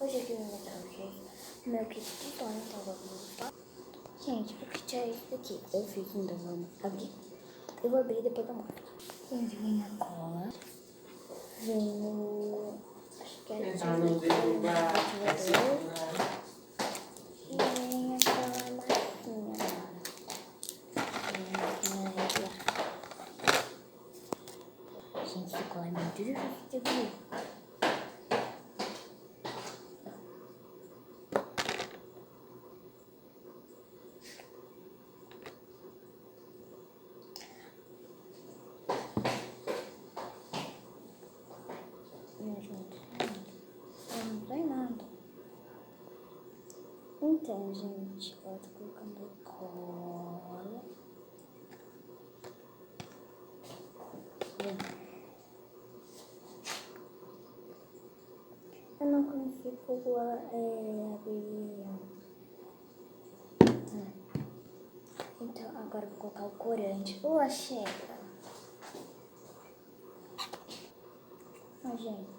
Hoje aqui eu vou mostrar pra vocês o meu kit de sonho, então vamos lá. Gente, o kit é esse daqui. Eu fiz, então vamos abrir. Eu vou abrir e depois eu mostro. Gente, vem a cola. Vem o... acho que é Então não derrubar. E vem aquela massinha. Gente, esse cola é muito difícil de abrir. Não tem nada. Então, gente, eu tô colocando cola. Eu não consigo abrir. Então, agora eu vou colocar o corante. Chega. Gente.